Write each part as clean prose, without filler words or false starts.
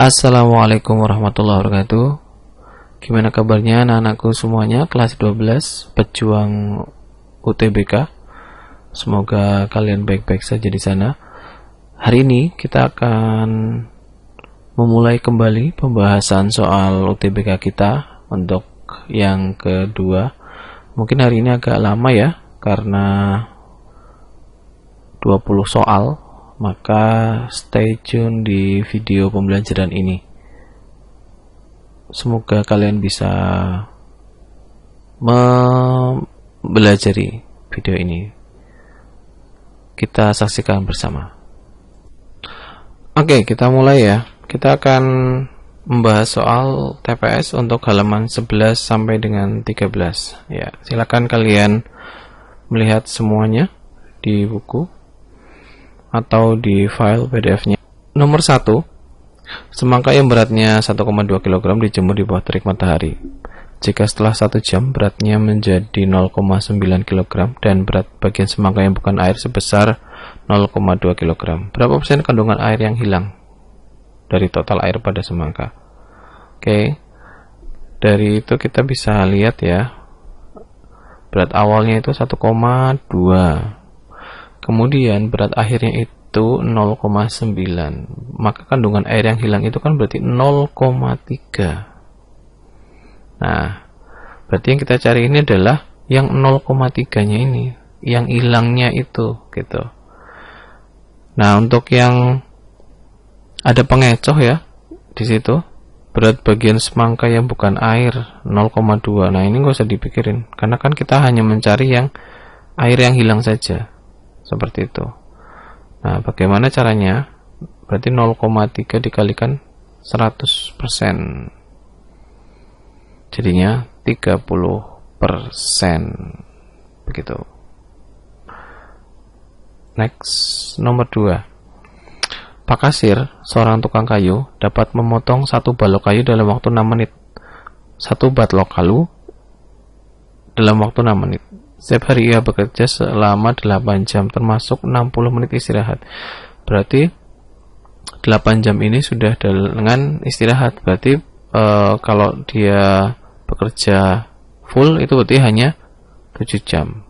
Assalamualaikum warahmatullahi wabarakatuh. Gimana kabarnya anak-anakku semuanya kelas 12 pejuang UTBK? Semoga kalian baik-baik saja di sana. Hari ini kita akan memulai kembali pembahasan soal UTBK kita untuk yang kedua. Mungkin hari ini agak lama ya, karena 20 soal. Maka stay tune di video pembelajaran ini. Semoga kalian bisa mempelajari video ini. Kita saksikan bersama. Oke, kita mulai ya. Kita akan membahas soal TPS untuk halaman 11 sampai dengan 13. Ya, silakan kalian melihat semuanya di buku atau di file PDF-nya. Nomor 1, semangka yang beratnya 1,2 kg dijemur di bawah terik matahari. Jika setelah 1 jam beratnya menjadi 0,9 kg dan berat bagian semangka yang bukan air sebesar 0,2 kg, berapa persen kandungan air yang hilang dari total air pada semangka? Oke, dari itu kita bisa lihat ya, berat awalnya itu 1,2, kemudian berat akhirnya itu 0,9, maka kandungan air yang hilang itu kan berarti 0,3. Nah, berarti yang kita cari ini adalah yang 0,3 nya ini, yang hilangnya itu gitu. Nah, untuk yang ada pengecoh ya di situ, berat bagian semangka yang bukan air 0,2. Nah, ini nggak usah dipikirin, karena kan kita hanya mencari yang air yang hilang saja. Seperti itu. Nah, bagaimana caranya? Berarti 0,3 dikalikan 100%. Jadinya 30%. Begitu. Next, nomor 2. Pak Kasir, seorang tukang kayu, dapat memotong 1 balok kayu dalam waktu 6 menit. 1 balok kayu dalam waktu 6 menit. Setiap hari ia bekerja selama 8 jam, termasuk 60 menit istirahat. Berarti 8 jam ini sudah dengan istirahat. Berarti kalau dia bekerja full itu berarti hanya 7 jam.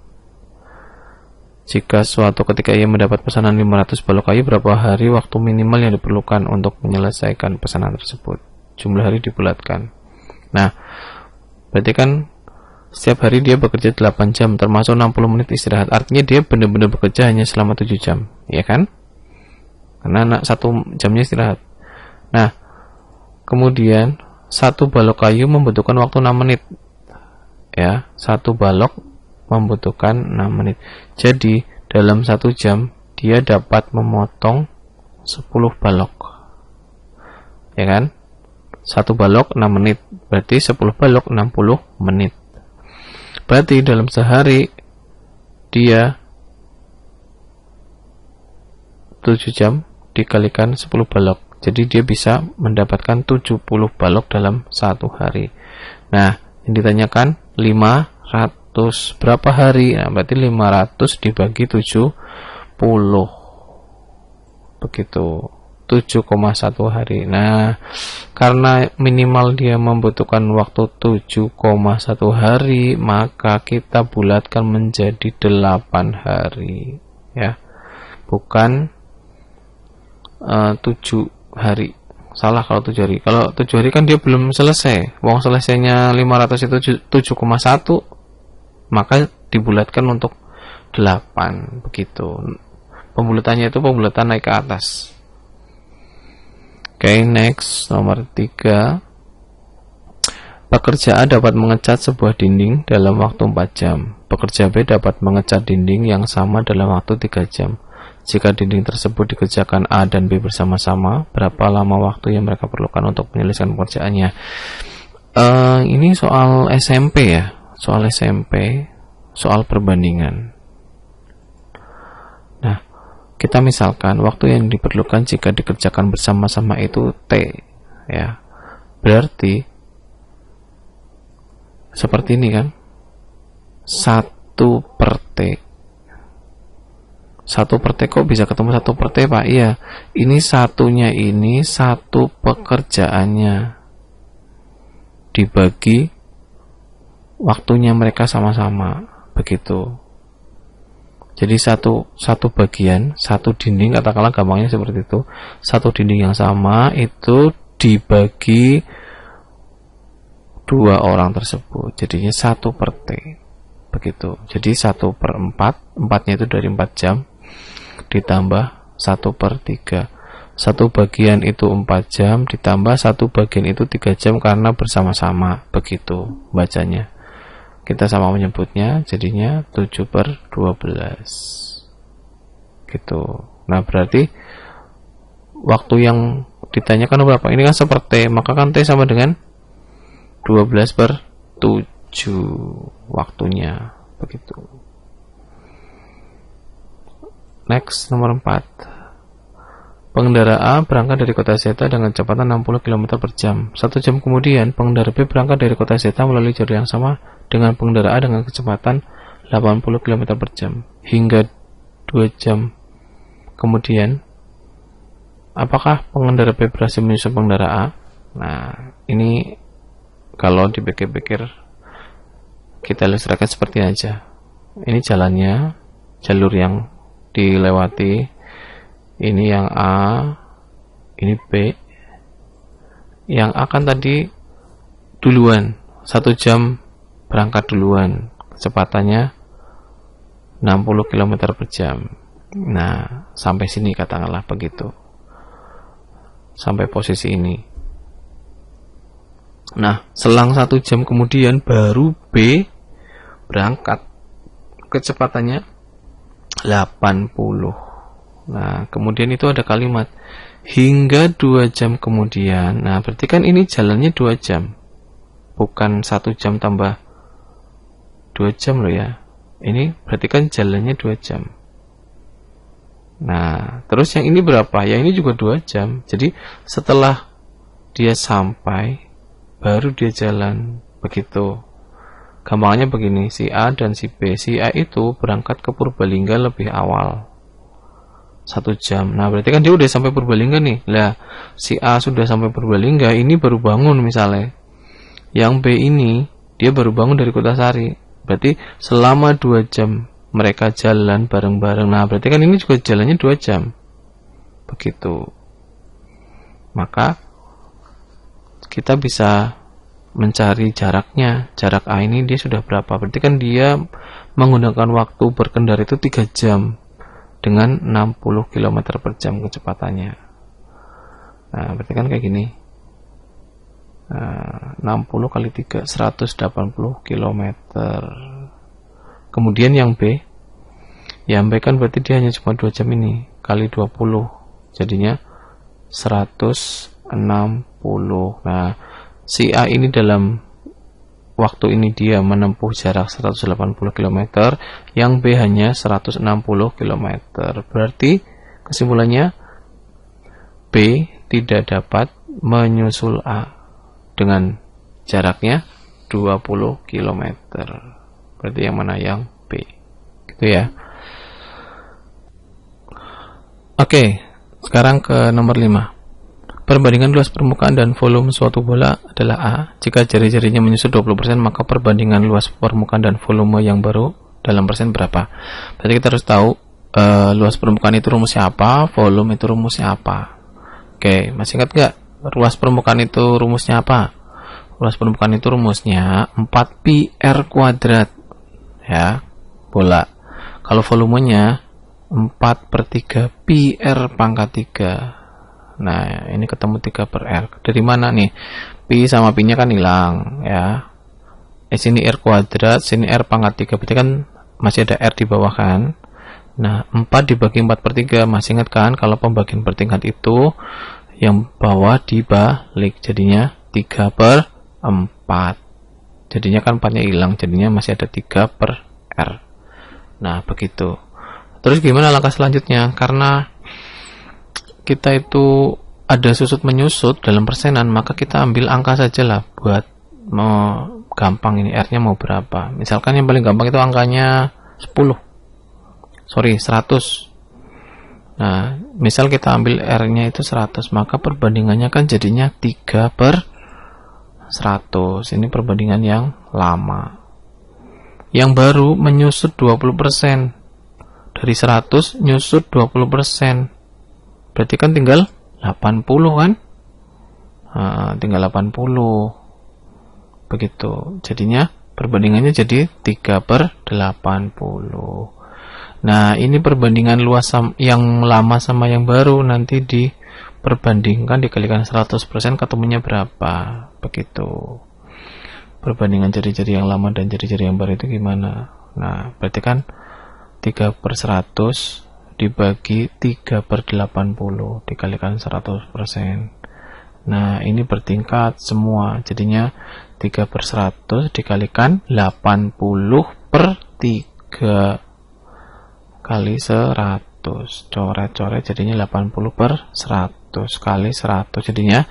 Jika suatu ketika ia mendapat pesanan 500 balok kayu, berapa hari waktu minimal yang diperlukan untuk menyelesaikan pesanan tersebut? Jumlah hari dibulatkan. Nah, berarti kan setiap hari dia bekerja 8 jam, termasuk 60 menit istirahat. Artinya dia benar-benar bekerja hanya selama 7 jam, ya kan? Karena 1 jamnya istirahat. Nah, kemudian 1 balok kayu membutuhkan waktu 6 menit. Ya, 1 balok membutuhkan 6 menit. Jadi, dalam 1 jam dia dapat memotong 10 balok. Ya kan? 1 balok 6 menit, berarti 10 balok 60 menit. Berarti dalam sehari dia 7 jam dikalikan 10 balok. Jadi dia bisa mendapatkan 70 balok dalam 1 hari. Nah, yang ditanyakan 500 berapa hari? Nah, berarti 500 dibagi 70. Begitu. 7,1 hari. Nah, karena minimal dia membutuhkan waktu 7,1 hari, maka kita bulatkan menjadi 8 hari ya. Bukan 7 hari. Salah kalau 7 hari. Kalau 7 hari kan dia belum selesai. Wong selesainya 500 itu 7,1, maka dibulatkan untuk 8 begitu. Pembulatannya itu pembulatan naik ke atas. Oke, next, nomor 3. Pekerja A dapat mengecat sebuah dinding dalam waktu 4 jam. Pekerja B dapat mengecat dinding yang sama dalam waktu 3 jam. Jika dinding tersebut dikerjakan A dan B bersama-sama, berapa lama waktu yang mereka perlukan untuk menyelesaikan pekerjaannya? Ini soal SMP ya. Soal SMP, soal perbandingan. Kita misalkan waktu yang diperlukan jika dikerjakan bersama-sama itu T ya. Berarti seperti ini kan, 1/T 1 per T kok bisa ketemu 1 per T, Pak? Iya, ini satunya ini satu pekerjaannya dibagi waktunya mereka sama-sama, begitu. Jadi satu bagian, satu dinding, katakanlah gampangnya seperti itu, satu dinding yang sama itu dibagi 2 orang tersebut, jadinya 1 per T, begitu. Jadi 1 per 4, 4-nya itu dari 4 jam, ditambah 1 per 3. Satu bagian itu 4 jam, ditambah satu bagian itu 3 jam karena bersama-sama, begitu bacanya. Kita sama menyebutnya, jadinya 7 per 12. Gitu. Nah, berarti waktu yang ditanyakan berapa? Ini kan seperti, maka kan T sama dengan 12 per 7 waktunya, begitu. Next, nomor 4. Pengendara A berangkat dari kota Z dengan kecepatan 60 km per jam. 1 jam kemudian, pengendara B berangkat dari kota Z melalui jalur yang sama dengan pengendara A dengan kecepatan 80 km per jam. Hingga 2 jam kemudian, apakah pengendara B berhasil menyusul pengendara A? Nah, ini kalau dipikir-pikir, kita ilustrasikan seperti aja. Ini jalannya, jalur yang dilewati, ini yang A, ini B. Yang A kan tadi duluan, 1 jam berangkat duluan, kecepatannya 60 km per jam. Nah, sampai sini katakanlah begitu, sampai posisi ini. Nah, selang 1 jam kemudian baru B berangkat, kecepatannya 80. Nah, kemudian itu ada kalimat hingga 2 jam kemudian. Nah, berarti kan ini jalannya 2 jam, bukan 1 jam tambah 2 jam loh ya. Ini berarti kan jalannya 2 jam. Nah, terus yang ini berapa? Yang ini juga 2 jam. Jadi setelah dia sampai, baru dia jalan, begitu. Gampangnya begini, si A dan si B. Si A itu berangkat ke Purbalingga lebih awal, 1 jam. Nah, berarti kan dia udah sampai Purbalingga nih. Lah, si A sudah sampai Purbalingga, ini baru bangun misalnya. Yang B ini, dia baru bangun dari Kutasari. Berarti selama 2 jam mereka jalan bareng-bareng. Nah, berarti kan ini juga jalannya 2 jam. Begitu. Maka kita bisa mencari jaraknya. Jarak A ini dia sudah berapa? Berarti kan dia menggunakan waktu berkendara itu 3 jam dengan 60 km per jam kecepatannya. Nah, berarti kan kayak gini. 60 kali 3, 180 km. Kemudian yang B kan berarti dia hanya cuma 2 jam ini, kali 20, jadinya 160. Nah, si A ini dalam waktu ini dia menempuh jarak 180 km, yang B hanya 160 km. Berarti kesimpulannya B tidak dapat menyusul A dengan jaraknya 20 km. Berarti yang mana? Yang B. Gitu ya. Oke, sekarang ke nomor 5. Perbandingan luas permukaan dan volume suatu bola adalah A. Jika jari-jarinya menyusut 20%, maka perbandingan luas permukaan dan volume yang baru dalam persen berapa? Berarti kita harus tahu luas permukaan itu rumusnya apa, volume itu rumusnya apa. Oke, masih ingat nggak? Luas permukaan itu rumusnya apa? Luas permukaan itu rumusnya 4pi R kuadrat, ya, bola. Kalau volumenya 4/3 pi R pangkat 3. Nah, ini ketemu 3 per R. Dari mana nih? Pi sama pi nya kan hilang, ya. Sini R kuadrat, sini R pangkat 3. Berarti kan masih ada R di bawah kan? Nah, 4 dibagi 4/3. Masih ingat kan kalau pembagian bertingkat itu yang bawah dibalik, jadinya 3 per 4. Jadinya kan 4 nya hilang, jadinya masih ada 3 per R. Nah, begitu. Terus gimana langkah selanjutnya? Karena kita itu ada susut menyusut dalam persenan, maka kita ambil angka saja lah buat mau gampang ini R nya mau berapa. Misalkan yang paling gampang itu angkanya 100. Nah, misal kita ambil R-nya itu 100, maka perbandingannya kan jadinya 3/100. Ini perbandingan yang lama. Yang baru menyusut 20%. Dari 100 nyusut 20%. Berarti kan tinggal 80 kan? Nah, tinggal 80. Begitu. Jadinya perbandingannya jadi 3/80. Nah, ini perbandingan luas yang lama sama yang baru, nanti diperbandingkan dikalikan 100%, ketemunya berapa. Begitu. Perbandingan jari-jari yang lama dan jari-jari yang baru itu gimana? Nah, berarti kan 3/100 dibagi 3/80 dikalikan 100%. Nah, ini bertingkat semua, jadinya 3/100 dikalikan 80/3 kali 100. Coret-coret jadinya 80/100 kali 100 jadinya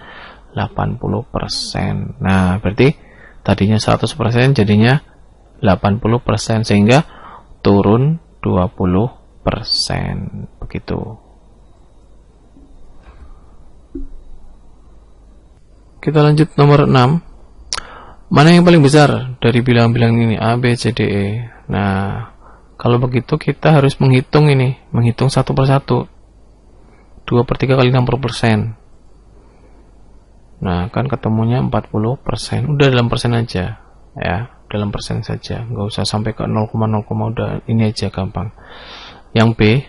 80%. Nah, berarti tadinya 100% jadinya 80%, sehingga turun 20%. Begitu. Kita lanjut nomor 6. Mana yang paling besar dari bilangan-bilangan ini? A, B, C, D, E. Nah, kalau begitu kita harus menghitung ini, menghitung satu persatu. 2/3 kali 60%. Nah, kan ketemunya 40%. Udah dalam persen aja, ya, dalam persen saja. Nggak usah sampai ke 0,0, udah ini aja gampang. Yang B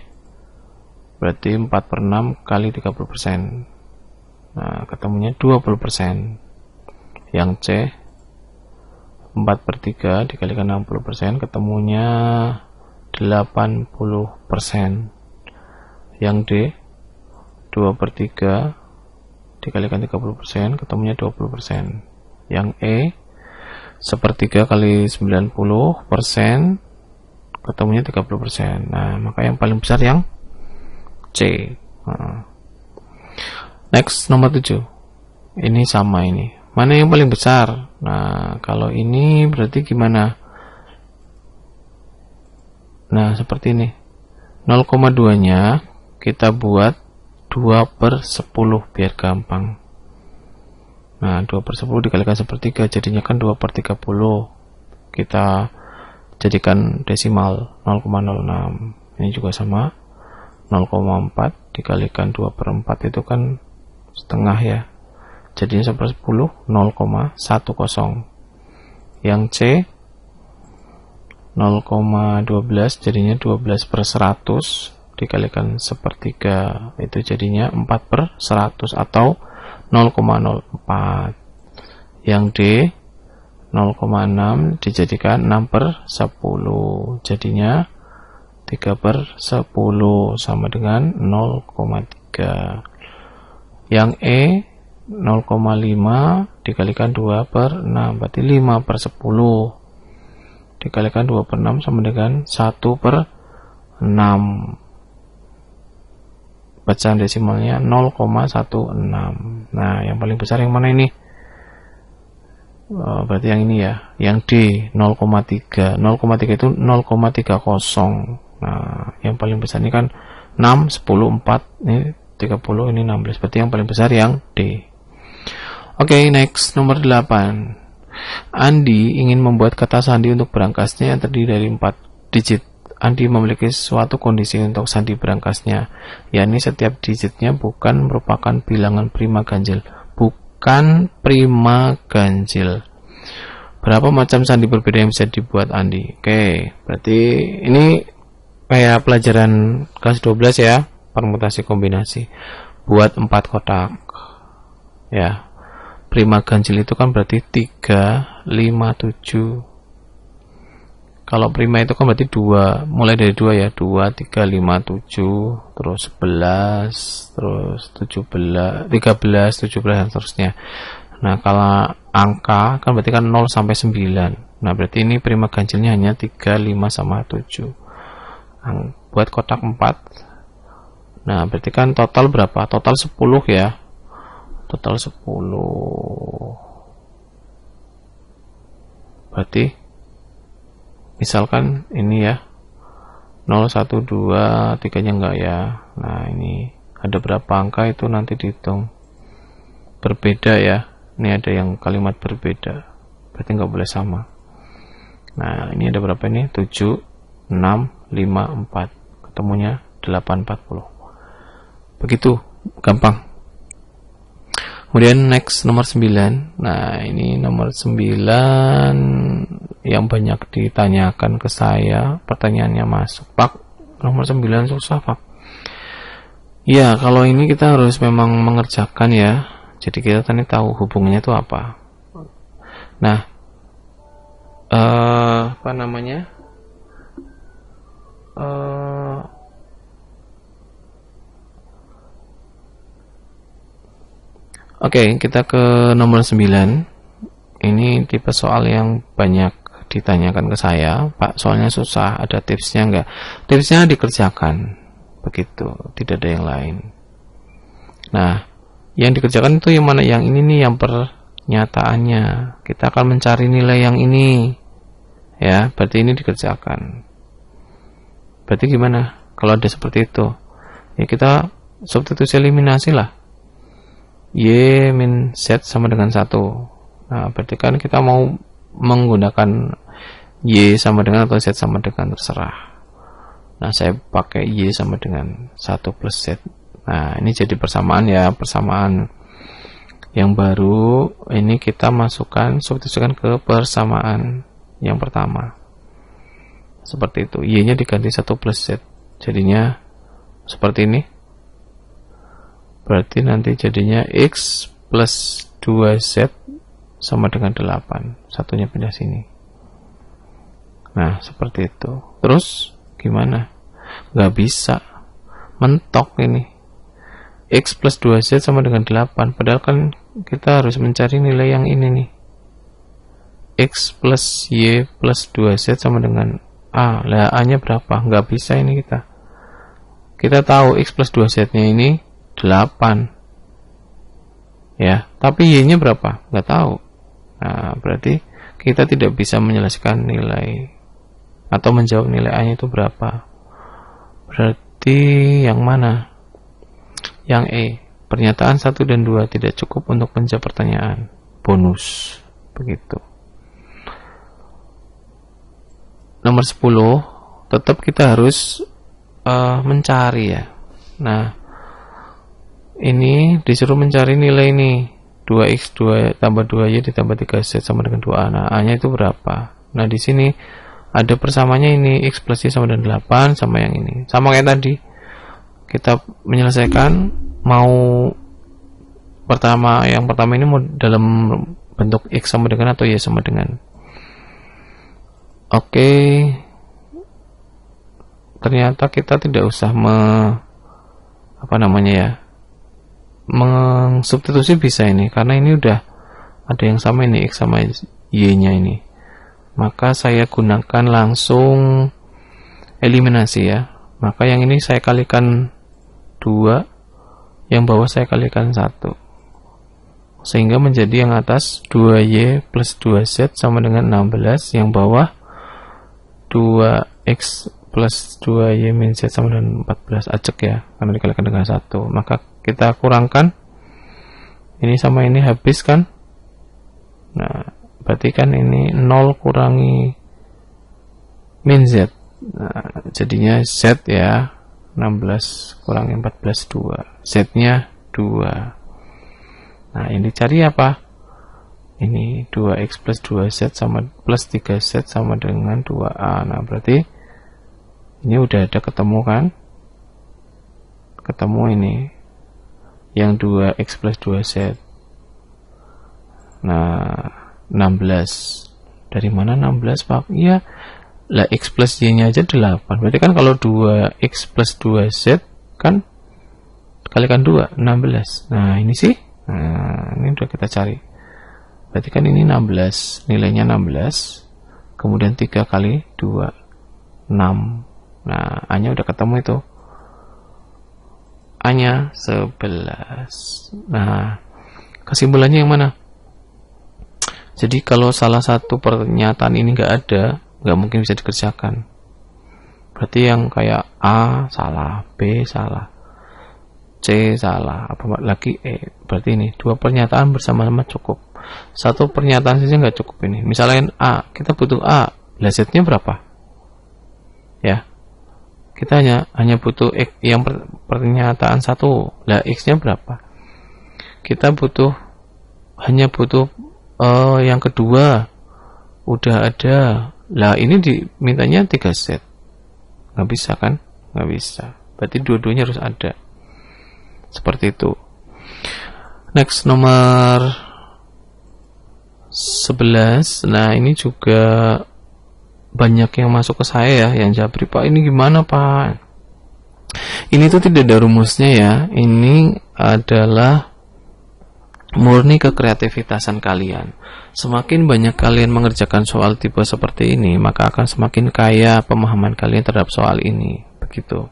berarti 4/6 kali 30%. Nah, ketemunya 20%. Yang C 4/3 dikalikan 60%, ketemunya 80%. Yang D 2/3 dikalikan 30%, ketemunya 20%. Yang E 1/3 kali 90%, ketemunya 30%. Nah, maka yang paling besar yang C. Next, nomor 7. Ini sama ini. Mana yang paling besar? Nah, kalau ini berarti gimana? Nah, seperti ini. 0,2-nya kita buat 2/10 biar gampang. Nah, 2/10 dikalikan 1/3 jadinya kan 2/30. Kita jadikan desimal 0,06. Ini juga sama. 0,4 dikalikan 2/4 itu kan setengah ya. Jadinya 1/10, 0,10. Yang C 0,12 jadinya 12/100 dikalikan 1/3 itu jadinya 4/100 atau 0,04. Yang D 0,6 dijadikan 6/10 jadinya 3/10 sama dengan 0,3. Yang E 0,5 dikalikan 2/6 berarti 5/10 dikalikan 2/6 sama dengan 1/6. Bacaan desimalnya 0,16. Nah, yang paling besar yang mana ini? Berarti yang ini ya. Yang D 0,3. 0,3 itu 0,30. Nah, yang paling besar ini kan 6, 10, 4. Ini 30, ini 16. Berarti yang paling besar yang D. Oke, next, nomor 8. Andi ingin membuat kata sandi untuk berangkasnya yang terdiri dari 4 digit. Andi memiliki suatu kondisi untuk sandi berangkasnya, yakni setiap digitnya bukan merupakan bilangan prima ganjil. Bukan prima ganjil. Berapa macam sandi berbeda yang bisa dibuat Andi? Oke, berarti ini kayak pelajaran kelas 12 ya, permutasi kombinasi. Buat 4 kotak. Ya. Prima ganjil itu kan berarti 3, 5, 7. Kalau prima itu kan berarti 2, mulai dari 2 ya, 2, 3, 5, 7, terus 11, terus 17, 13, 17 dan seterusnya. Nah, kalau angka kan berarti kan 0 sampai 9. Nah, berarti ini prima ganjilnya hanya 3, 5 sama 7. Buat kotak 4. Nah, berarti kan total berapa? Total 10 ya. Total 10. Berarti misalkan ini ya, 0, 1, 2, 3 nya enggak ya. Nah ini ada berapa angka itu nanti dihitung. Berbeda ya, ini ada yang kalimat berbeda, berarti nggak boleh sama. Nah ini ada berapa ini, 7, 6, 5, 4, ketemunya 8, 40. Begitu, gampang. Kemudian next nomor 9. Nah ini nomor 9 yang banyak ditanyakan ke saya, pertanyaannya masuk, Pak nomor 9 susah Pak. Ya kalau ini kita harus memang mengerjakan ya, jadi kita tadi tahu hubungannya itu apa. Nah apa namanya, oke, kita ke nomor 9. Ini tipe soal yang banyak ditanyakan ke saya, Pak soalnya susah, ada tipsnya enggak? Tipsnya dikerjakan, begitu, tidak ada yang lain. Nah yang dikerjakan itu yang mana? Yang ini nih, yang pernyataannya. Kita akan mencari nilai yang ini ya, berarti ini dikerjakan. Berarti gimana kalau ada seperti itu? Ya kita substitusi eliminasi lah. Y min Z sama dengan 1. Nah berarti kan kita mau menggunakan Y sama dengan atau Z sama dengan, terserah. Nah saya pakai Y sama dengan 1 plus Z. Nah ini jadi persamaan ya, persamaan yang baru. Ini kita masukkan, substitusikan ke persamaan yang pertama, seperti itu. Y nya diganti 1 plus Z, jadinya seperti ini. Berarti nanti jadinya X plus 2Z sama dengan 8, satunya pindah sini. Nah seperti itu. Terus gimana? Nggak bisa, mentok ini. X plus 2Z sama dengan 8, padahal kan kita harus mencari nilai yang ini nih. X plus Y plus 2Z sama dengan A. Lah A nya berapa? Nggak bisa ini kita. Kita tahu X plus 2Z nya ini 8 ya, tapi Y nya berapa? Nggak tahu. Nah berarti kita tidak bisa menyelesaikan nilai atau menjawab nilai A nya itu berapa. Berarti yang mana? Yang E, pernyataan 1 dan 2 tidak cukup untuk menjawab pertanyaan. Bonus, begitu. Nomor 10, tetap kita harus mencari ya. Nah ini disuruh mencari nilai ini, 2x2 tambah 2y ditambah 3z sama dengan 2a. Nah A nya itu berapa? Nah di sini ada persamanya ini, x plus y sama dengan 8, sama yang ini, sama kayak tadi. Kita menyelesaikan, mau yang pertama ini mau dalam bentuk x sama dengan atau y sama dengan. Oke, ternyata kita tidak usah mengsubstitusi, bisa ini karena ini udah ada yang sama ini, x sama y nya ini. Maka saya gunakan langsung eliminasi ya. Maka yang ini saya kalikan 2, yang bawah saya kalikan 1, sehingga menjadi yang atas 2y plus 2z sama dengan 16, yang bawah 2x plus 2y min z sama dengan 14. Acek ya, karena dikalikan dengan 1. Maka kita kurangkan ini sama ini, habis kan. Nah berarti kan ini 0 kurangi min z. Nah jadinya z ya, 16 kurangi 14, 2. Z nya 2. Nah ini cari apa? Ini 2x plus 2z sama plus 3z sama dengan 2a. Nah berarti ini udah ada ketemu kan? Ketemu ini yang 2x plus 2z. Nah 16. Dari mana 16 Pak? Iya lah, x plus y nya aja 8. Berarti kan kalau 2x plus 2z kan kalikan 2, 16. Nah ini sih, nah ini udah kita cari. Berarti kan ini 16, nilainya 16, kemudian 3 kali 2, 6. Nah A nya udah ketemu itu, A nya 11. Nah kesimpulannya yang mana? Jadi kalau salah satu pernyataan ini nggak ada, nggak mungkin bisa dikerjakan. Berarti yang kayak A salah, B salah, C salah, apa lagi E. Berarti ini dua pernyataan bersama-sama cukup. Satu pernyataan saja nggak cukup ini. Misalnya A, kita butuh A, lah Z-nya berapa? Ya, kita hanya butuh X, yang pernyataan satu, lah X-nya berapa? Kita hanya butuh yang kedua, udah ada. Lah ini dimintanya 3 Z. Nggak bisa kan? Nggak bisa. Berarti dua-duanya harus ada. Seperti itu. Next, nomor 11. Nah, ini juga banyak yang masuk ke saya ya, yang jabri, Pak ini gimana Pak? Ini tuh tidak ada rumusnya ya. Ini adalah murni kekreativitasan kalian. Semakin banyak kalian mengerjakan soal tipe seperti ini, maka akan semakin kaya pemahaman kalian terhadap soal ini. Begitu.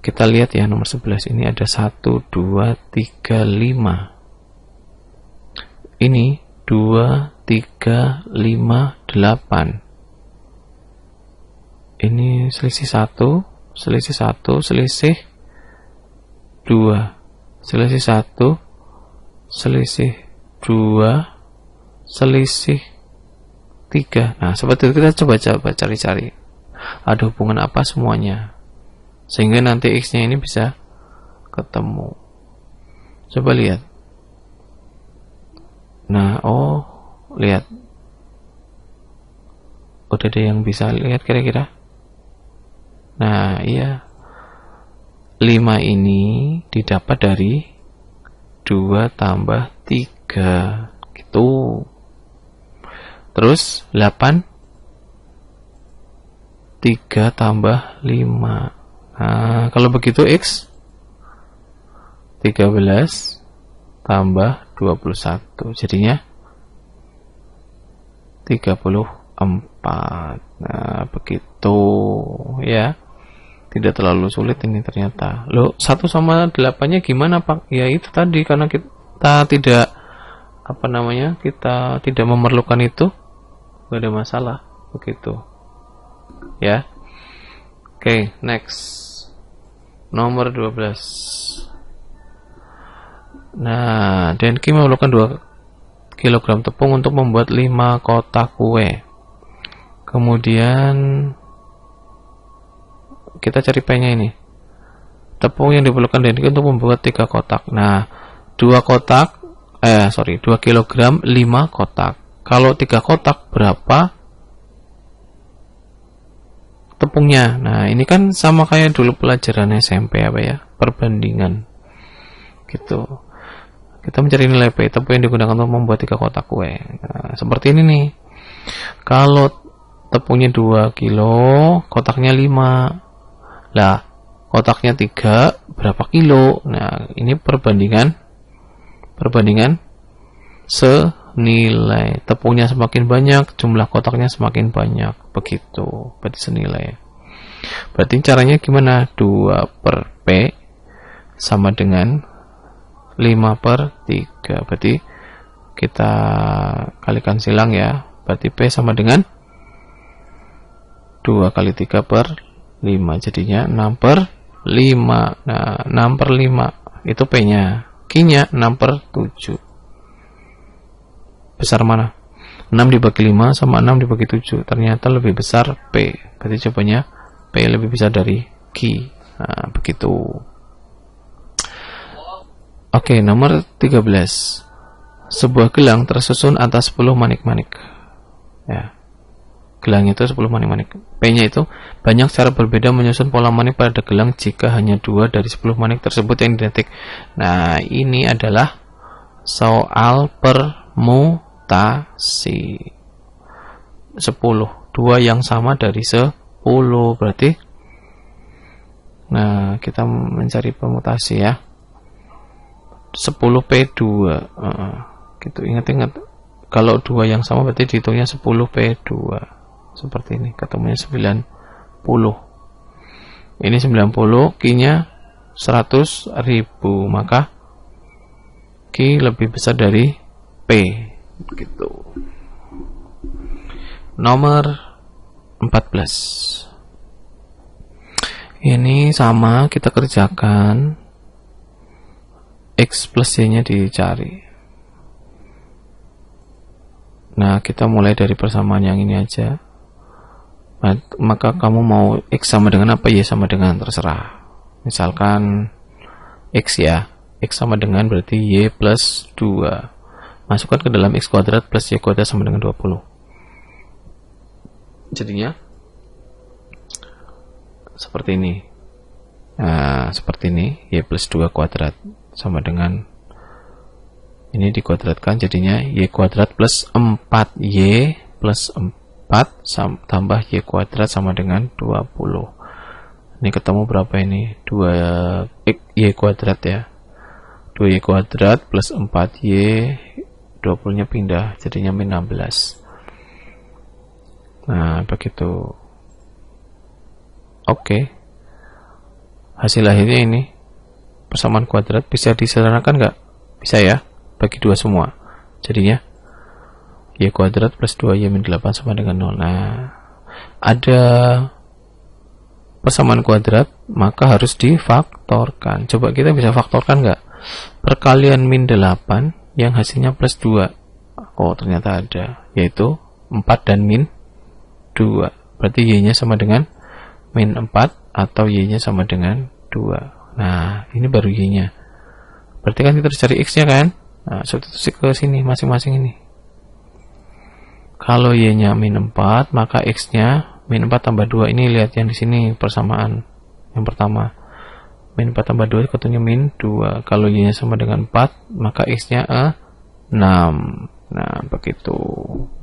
Kita lihat ya, nomor 11 ini ada 1, 2, 3, 5. Ini 2, 3, 5, 8. Ini selisih 1, selisih 1, selisih 2, selisih 1, selisih 2, selisih 3. Nah, seperti itu kita coba cari-cari ada hubungan apa semuanya, sehingga nanti X-nya ini bisa ketemu. Coba lihat. Nah, oh, lihat. Udah ada yang bisa lihat kira-kira? Nah, iya. 5 ini didapat dari 2 tambah 3. Gitu. Terus 8 3 tambah 5. Nah, kalau begitu X 13 tambah 21, jadinya 34. Nah, begitu ya. Tidak terlalu sulit ini ternyata. Loh, 1 sama 8-nya gimana Pak? Ya itu tadi, karena kita tidak kita tidak memerlukan itu, gak ada masalah. Begitu ya. Oke, next. Nomor 12. Nah, Denki memerlukan 2 kg tepung untuk membuat 5 kotak kue. Kemudian kita cari P-nya ini. Tepung yang diperlukan Denki untuk membuat 3 kotak. Nah, 2 kg 5 kotak. Kalau 3 kotak berapa tepungnya? Nah, ini kan sama kayak dulu pelajaran SMP apa ya? Perbandingan. Gitu. Kita mencari nilai P, tepung yang digunakan untuk membuat 3 kotak kue. Nah, seperti ini nih. Kalau tepungnya 2 kilo, kotaknya 5. Lah, kotaknya 3, berapa kilo? Nah, ini perbandingan senilai. Tepungnya semakin banyak, jumlah kotaknya semakin banyak. Begitu, berarti senilai. Berarti caranya gimana? 2 per P sama dengan 5 per 3. Berarti kita kalikan silang ya. Berarti P sama dengan 2 kali 3 per 5. Jadinya 6 per 5. Nah, 6 per 5 itu P-nya. Q-nya 6 per 7. Besar mana? 6 dibagi 5 sama 6 dibagi 7. Ternyata lebih besar P. Berarti jawabannya P lebih besar dari Q. Nah, begitu. Oke, nomor 13. Sebuah gelang tersusun atas 10 manik-manik. Ya. Gelang itu 10 manik-manik. P-nya itu banyak cara berbeda menyusun pola manik pada gelang jika hanya 2 dari 10 manik tersebut yang identik. Nah, ini adalah soal permutasi. 10. 2 yang sama dari 10. Berarti, nah, kita mencari permutasi ya. 10P2. Gitu, ingat-ingat. Kalau 2 yang sama berarti dihitungnya 10P2. Seperti ini, ketemunya 90. Ini 90, Q-nya 100.000, maka Q lebih besar dari P. Gitu. Nomor 14. Ini sama, kita kerjakan. X plus Y-nya dicari. Nah, kita mulai dari persamaan yang ini aja. Nah, maka kamu mau X sama dengan apa? Y sama dengan, terserah. Misalkan X ya. X sama dengan berarti Y plus 2. Masukkan ke dalam X kuadrat plus Y kuadrat sama dengan 20. Jadinya seperti ini. Nah, seperti ini. Y plus 2 kuadrat sama dengan ini dikuadratkan, jadinya Y kuadrat plus 4Y plus 4 tambah Y kuadrat sama dengan 20. Ini ketemu berapa ini? 2Y kuadrat ya. 2Y kuadrat plus 4Y, 20 nya pindah, jadinya min 16. Nah, begitu. Oke. Hasil akhirnya ini persamaan kuadrat. Bisa disederhanakan nggak? Bisa ya, bagi 2 semua. Jadinya Y kuadrat plus 2Y min 8 sama dengan 0. Nah, ada persamaan kuadrat, maka harus difaktorkan. Coba kita bisa faktorkan nggak? Perkalian min 8 yang hasilnya plus 2. Oh, ternyata ada, yaitu 4 dan min 2. Berarti Y-nya sama dengan min 4 atau Y-nya sama dengan 2. Nah, ini baru Y-nya. Berarti kan kita harus cari X-nya kan? Nah, substitusi ke sini masing-masing ini. Kalau Y-nya min 4, maka X-nya min 4 tambah 2. Ini lihat yang di sini persamaan. Yang pertama, min 4 tambah 2 ketemu min 2. Kalau Y-nya sama dengan 4, maka X-nya 6. Nah, begitu.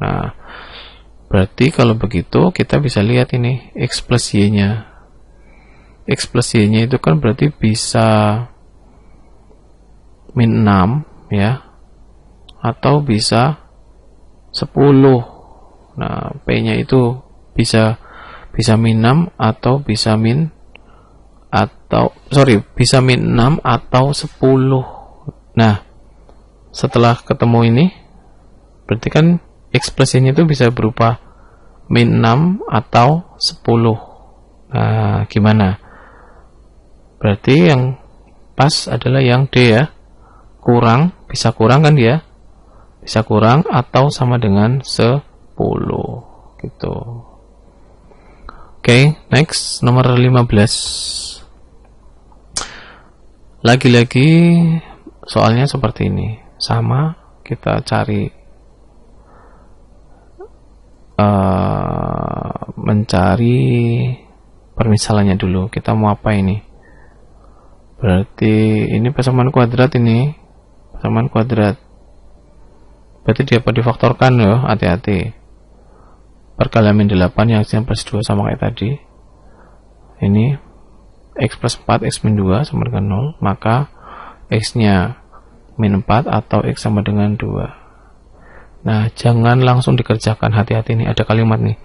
Nah, berarti kalau begitu kita bisa lihat ini X plus Y-nya. X plus Y-nya itu kan berarti bisa min 6 ya, atau bisa 10. Nah, P-nya itu bisa min 6 atau bisa min bisa min 6 atau 10. Nah, setelah ketemu ini berarti kan X plus Y-nya itu bisa berupa min 6 atau 10. Nah, gimana? Berarti yang pas adalah yang D ya. Bisa kurang kan dia? Bisa kurang atau sama dengan 10 gitu. Oke, next nomor 15. Lagi-lagi soalnya seperti ini. Sama, kita cari mencari permisalannya dulu. Kita mau apa ini? Berarti ini persamaan kuadrat ini. Persamaan kuadrat. Berarti dapat difaktorkan loh, hati-hati. Perkalian min 8 yang hasilnya plus 2 sama kayak tadi. Ini X plus 4, X min 2 sama dengan 0. Maka X-nya min 4 atau X sama dengan 2. Nah, jangan langsung dikerjakan, hati-hati nih, ada kalimat nih.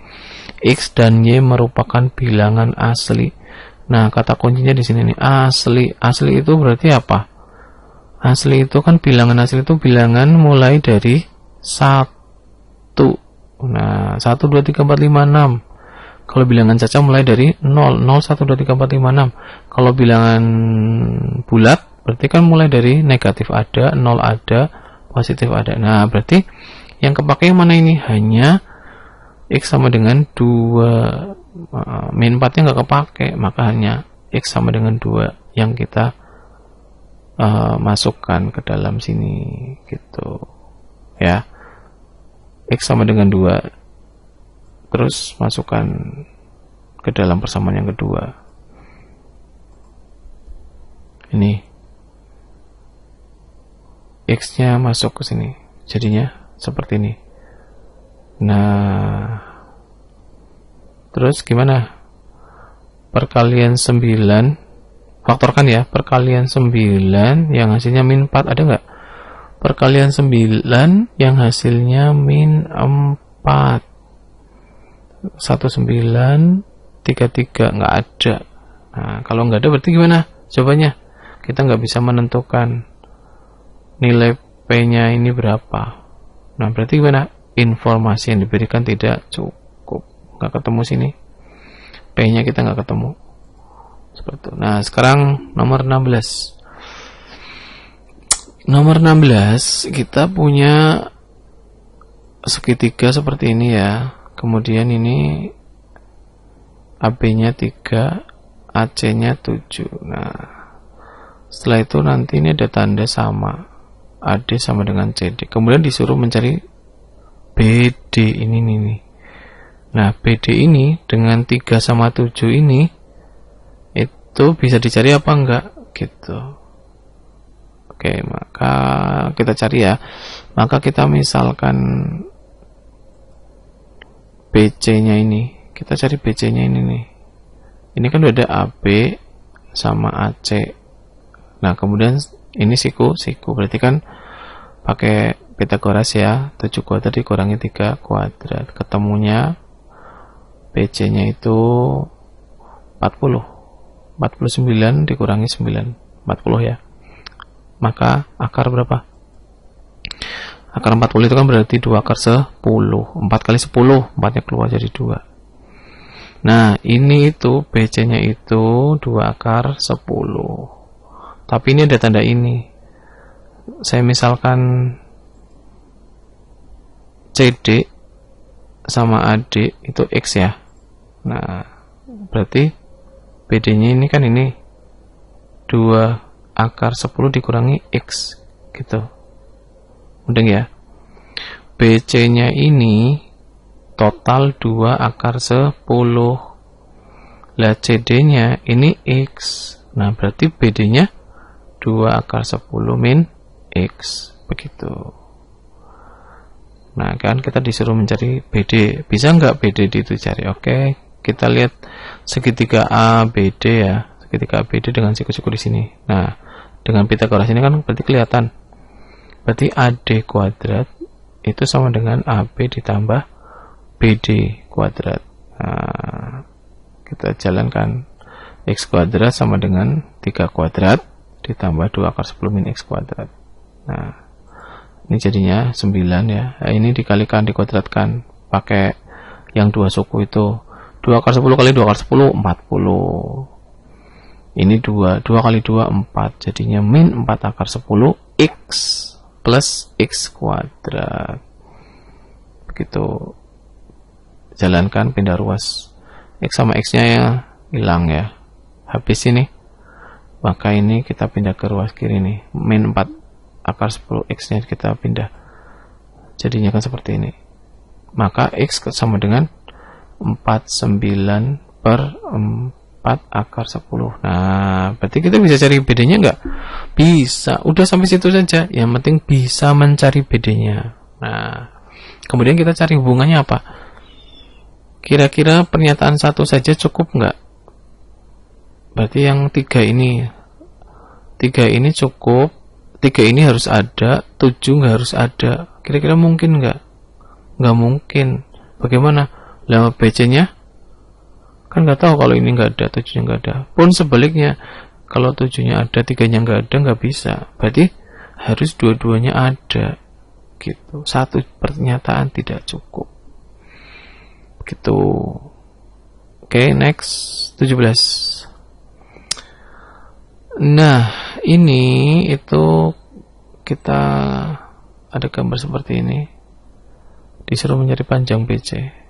X dan Y merupakan bilangan asli. Nah, kata kuncinya di sini nih, asli. Asli itu berarti apa? Asli itu kan bilangan asli itu bilangan mulai dari 1. Nah, 1, 2, 3, 4, 5, 6. Kalau bilangan caca mulai dari 0, 0, 1, 2, 3, 4, 5, 6. Kalau bilangan bulat berarti kan mulai dari negatif ada, 0 ada, positif ada. Nah, berarti yang kepakai mana ini? Hanya X sama dengan 2. Min 4 nya nggak kepake, maka hanya X sama dengan 2 yang kita masukkan ke dalam sini gitu ya. X sama dengan 2, terus masukkan ke dalam persamaan yang kedua. Ini X nya masuk ke sini, jadinya seperti ini. Nah, terus gimana? Perkalian 9, faktorkan ya, perkalian 9 yang hasilnya min 4, ada nggak? Perkalian 9 yang hasilnya min 4. 1933 nggak ada. Nah, kalau nggak ada berarti gimana? Jawabannya kita nggak bisa menentukan nilai P-nya ini berapa. Nah, berarti gimana? Informasi yang diberikan tidak cukup, nggak ketemu sini. P-nya kita nggak ketemu. Seperti itu. Nah, sekarang nomor 16. Nomor 16 kita punya segitiga seperti ini ya. Kemudian ini AB-nya 3, AC-nya 7. Nah, setelah itu nanti ini ada tanda sama. AD sama dengan CD. Kemudian disuruh mencari BD ini nih. Nah, BD ini dengan 3 sama 7 ini itu bisa dicari apa enggak gitu. Oke, maka kita cari ya. Maka kita misalkan BC-nya ini. Kita cari BC-nya ini nih. Ini kan udah ada AB sama AC. Nah, kemudian ini siku. Berarti kan pakai Pythagoras ya. 7 kuadrat dikurangi 3 kuadrat. Ketemunya BC-nya itu 40. 49 dikurangi 9. 40 ya. Maka akar berapa? Akar 40 itu kan berarti 2 akar 10. 4 kali 10, 4-nya keluar jadi 2. Nah, ini itu BC-nya itu 2 akar 10. Tapi ini ada tanda ini. Saya misalkan CD sama AD itu X ya. Nah, berarti BD-nya ini kan ini 2 akar 10 dikurangi X gitu. Mudah ya. BC-nya ini total 2 akar 10. Lah CD-nya ini X. Nah, berarti BD-nya 2 akar 10 min X. Begitu. Nah, kan kita disuruh mencari BD. Bisa nggak BD itu cari? Oke, kita lihat segitiga ABD ya. Segitiga ABD dengan siku-siku di sini. Nah, dengan Pythagoras ini kan berarti kelihatan. Berarti AD kuadrat itu sama dengan AB ditambah BD kuadrat. Nah, kita jalankan X kuadrat sama dengan 3 kuadrat ditambah 2 akar 10 min X kuadrat. Nah, ini jadinya 9 ya. Nah, ini dikalikan, dikuadratkan pakai yang 2 suku itu. 2 akar 10 kali 2 akar 10 40. Ini 2 kali 2 4. Jadinya min 4 akar 10 X plus X kuadrat. Begitu. Jalankan, pindah ruas. X sama X nya ya hilang ya. Habis ini. Maka ini kita pindah ke ruas kiri nih. Min 4 akar 10 X nya kita pindah. Jadinya kan seperti ini. Maka X sama dengan 49 per 4 akar 10. Nah, berarti kita bisa cari BD-nya enggak? Bisa. Udah sampai situ saja. Yang penting bisa mencari BD-nya. Nah, kemudian kita cari hubungannya apa? Kira-kira pernyataan satu saja cukup enggak? Berarti yang 3 ini. 3 ini cukup. 3 ini harus ada. 7 enggak harus ada. Kira-kira mungkin enggak? Enggak mungkin. Bagaimana? Lah BC-nya? Kan nggak tahu kalau ini nggak ada, 7-nya nggak ada. Pun sebaliknya, kalau 7-nya ada, 3-nya nggak ada, nggak bisa. Berarti harus dua-duanya ada. Gitu. Satu pernyataan tidak cukup. Gitu. Oke, next 17. Nah, ini itu kita ada gambar seperti ini. Disuruh mencari panjang BC.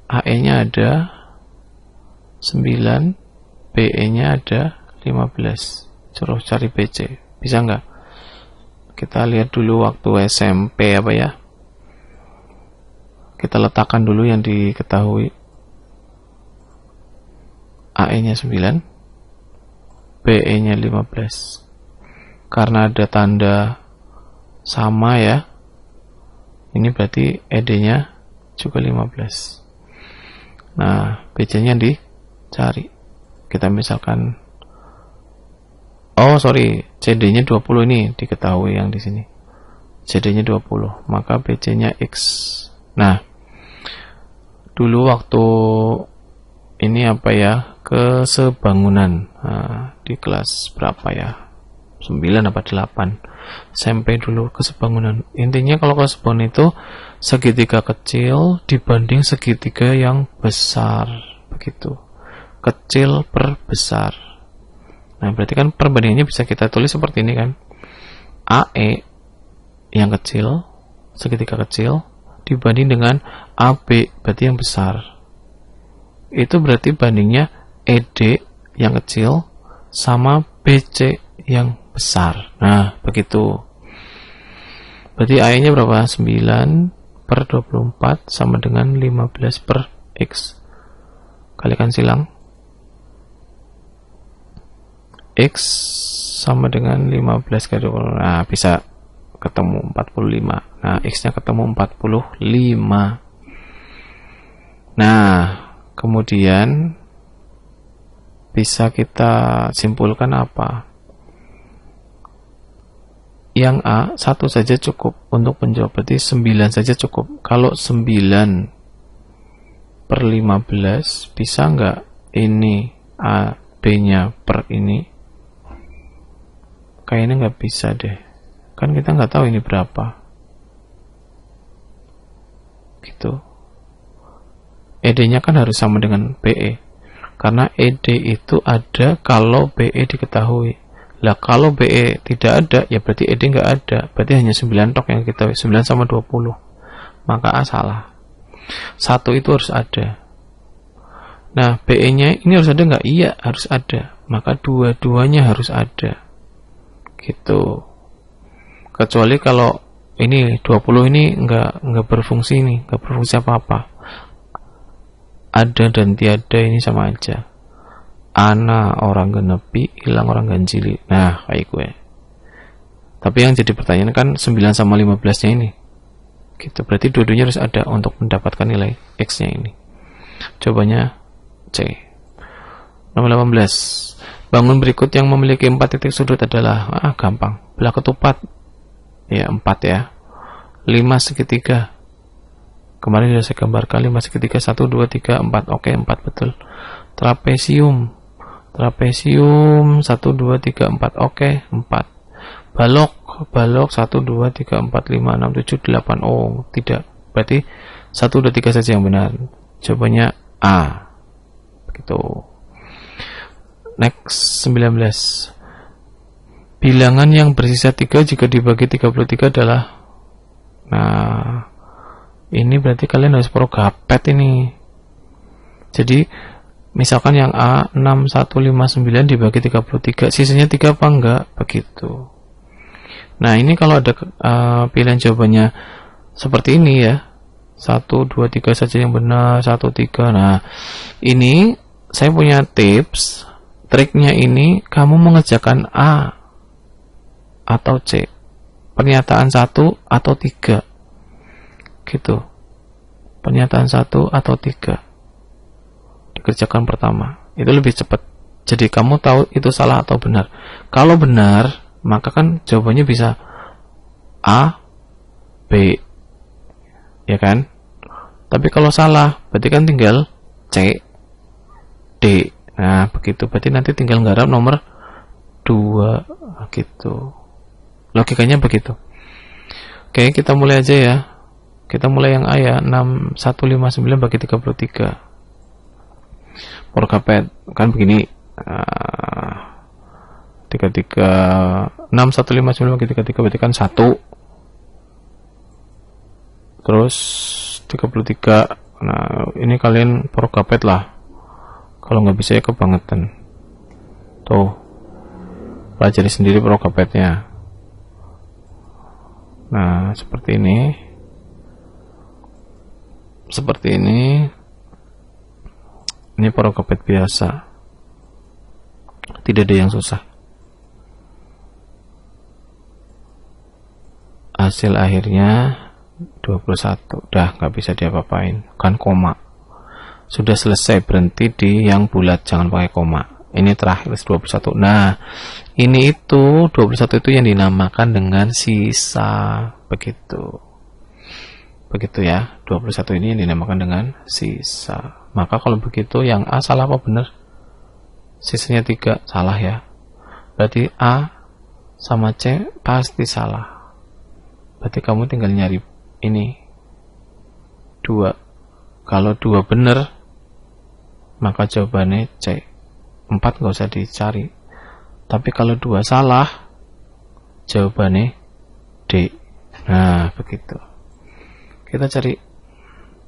AE-nya ada 9, BE-nya ada 15. Suruh cari BC. Bisa nggak? Kita lihat dulu waktu SMP apa ya. Kita letakkan dulu yang diketahui. AE-nya 9, BE-nya 15. Karena ada tanda sama ya. Ini berarti ED-nya juga 15. Nah, BC-nya dicari. Kita misalkan CD-nya 20 ini diketahui yang di sini. CD-nya 20, maka BC-nya X. Nah, dulu waktu ini apa ya? Kesebangunan. Nah, di kelas berapa ya? 9 apa 8. SMP dulu kesebangunan. Intinya kalau kesebangunan itu segitiga kecil dibanding segitiga yang besar, begitu. kecil per besar. Nah, berarti kan perbandingannya bisa kita tulis seperti ini kan. AE yang kecil, segitiga kecil, dibanding dengan AB, berarti yang besar. Itu berarti bandingnya ED yang kecil sama BC yang besar. Nah, begitu. Berarti AE-nya berapa? 9 per 24 sama dengan 15 per X. Kalikan silang. X sama dengan 15 kali 20. Nah, bisa ketemu 45. Nah, X-nya ketemu 45. Nah, kemudian bisa kita simpulkan apa? Yang A, 1 saja cukup untuk menjawab, berarti 9 saja cukup. Kalau 9 per 15, bisa nggak ini A, B-nya per ini? Kayaknya nggak bisa deh. Kan kita nggak tahu ini berapa. Gitu. ED-nya kan harus sama dengan BE. Karena ED itu ada kalau BE diketahui. Lah kalau BE tidak ada, ya berarti ED nggak ada. Berarti hanya 9 tok yang kita 9 sama 20. Maka A salah. 1 itu harus ada. Nah, BE-nya ini harus ada nggak? Iya, harus ada. Maka dua-duanya harus ada. Gitu. Kecuali kalau ini 20 ini nggak berfungsi nih, nggak berfungsi apa-apa. Ada dan tiada ini sama aja. Ana orang genepi, hilang orang ganjili. Nah, kayak gue. Tapi yang jadi pertanyaan kan 9 sama 15-nya ini. Gitu. Berarti dua-duanya harus ada untuk mendapatkan nilai X-nya ini. Cobanya C. Nomor 18. Bangun berikut yang memiliki 4 titik sudut adalah gampang. Belah ketupat. Ya, 4 ya. 5 segitiga. Kemarin sudah saya gambarkan 5 segitiga 1, 2, 3, 4. Oke, 4 betul. Trapesium. Trapesium 1, 2, 3, 4. Oke, 4. Balok. Balok 1, 2, 3, 4, 5, 6, 7, 8. Oh, tidak. Berarti 1, 2, 3 saja yang benar. Jawabannya A. Begitu. Next, 19. Bilangan yang bersisa 3 jika dibagi 33 adalah. Nah, ini berarti kalian harus progapet ini. Jadi, misalkan yang A 6159 dibagi 33, sisanya 3 apa enggak? Begitu. Nah, ini kalau ada pilihan jawabannya seperti ini ya. 1, 2, 3 saja yang benar, 1, 3. Nah, ini saya punya tips. Triknya ini kamu mengerjakan A atau C, pernyataan 1 atau 3 gitu. Pernyataan 1 atau 3 dikerjakan pertama, itu lebih cepat. Jadi kamu tahu itu salah atau benar. Kalau benar, maka kan jawabannya bisa A, B, ya kan? Tapi kalau salah, berarti kan tinggal C, D. Nah, begitu. Berarti nanti tinggal nggarap nomor 2 gitu. Logikanya begitu. Oke, kita mulai aja ya. Kita mulai yang A ya. 6159 bagi 33. Progapet kan begini. 6159 bagi 33 berarti kan 1. Terus 33. Nah, ini kalian progapet lah. Kalau nggak bisa ya kebangetan. Tuh, pelajari sendiri progapetnya. Nah, seperti ini. Seperti ini. Ini progapet biasa. Tidak ada yang susah. Hasil akhirnya 21. Dah nggak bisa diapa-apain. Kan koma. Sudah selesai, berhenti di yang bulat, jangan pakai koma. Ini terakhir 21. Nah, ini itu 21 itu yang dinamakan dengan sisa. Begitu. Begitu ya. 21 ini yang dinamakan dengan sisa. Maka kalau begitu yang A salah apa benar? Sisanya 3 salah ya. Berarti A sama C pasti salah. Berarti kamu tinggal nyari ini 2. Kalau 2 benar, maka jawabannya C. 4 nggak usah dicari. Tapi kalau 2 salah, jawabannya D. Nah, begitu. Kita cari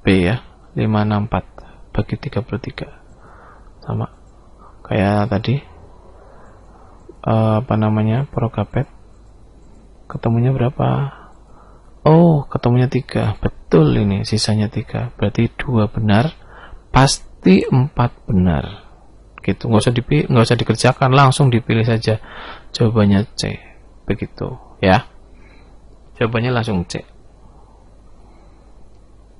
B ya. 564 bagi 33. Sama kayak tadi. Prokapet. Ketemunya berapa? Oh, ketemunya 3. Betul ini, sisanya 3. Berarti 2 benar, pasti 4 benar. Gitu, nggak usah dikerjakan, langsung dipilih saja. Jawabannya C. Begitu, ya. Jawabannya langsung C.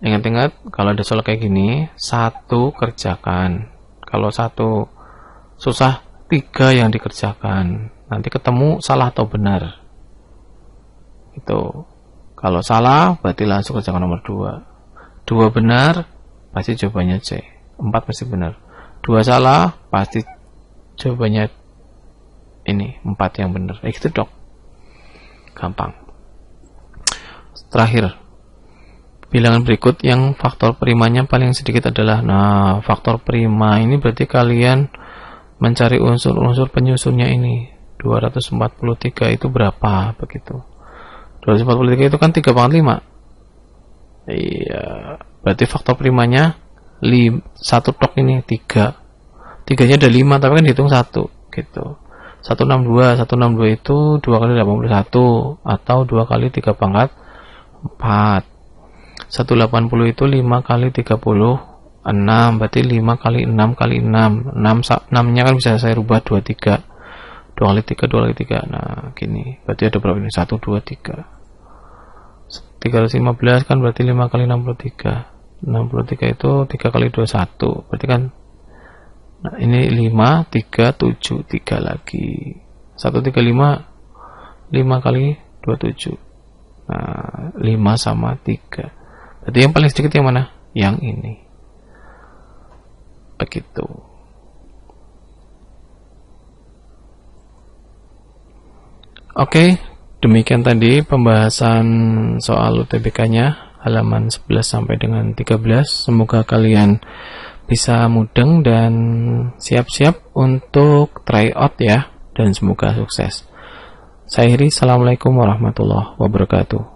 Ingat-ingat, kalau ada soal kayak gini, 1 kerjakan. Kalau 1 susah, 3 yang dikerjakan. Nanti ketemu salah atau benar. Itu. Kalau salah, berarti langsung kerjakan nomor 2. 2 benar, pasti jawabannya C. 4 pasti benar. 2 salah, pasti jawabannya ini, 4 yang benar. Gitu dok. Gampang. Terakhir, bilangan berikut yang faktor primanya paling sedikit adalah, nah, faktor prima ini berarti kalian mencari unsur-unsur penyusunnya ini. 243 itu berapa? Begitu. 243 itu kan 3 pangkat 5. Iya, berarti faktor primanya 1 tok ini 3. 3-nya ada 5, tapi kan dihitung 1 gitu. 162 itu 2 kali 81 atau 2 kali 3 pangkat 4. 180 itu 5 kali 36, berarti 5 kali 6 kali 6. 6-nya kan bisa saya rubah 23. 2 kali 3, 2 kali 3. Nah, gini. Berarti ada berapa ini? 1, 2, 3. 315 kan berarti 5 kali 63. 63 itu 3 kali 21. Berarti kan, nah ini 5, 3, 7, 3 lagi. 135, 5 kali 27. Nah, 5 sama 3. Berarti yang paling sedikit yang mana? Yang ini. Begitu. Oke, demikian tadi pembahasan soal UTBK-nya halaman 11 sampai dengan 13. Semoga kalian bisa mudeng dan siap-siap untuk try out ya, dan semoga sukses. Saya akhiri, assalamualaikum warahmatullahi wabarakatuh.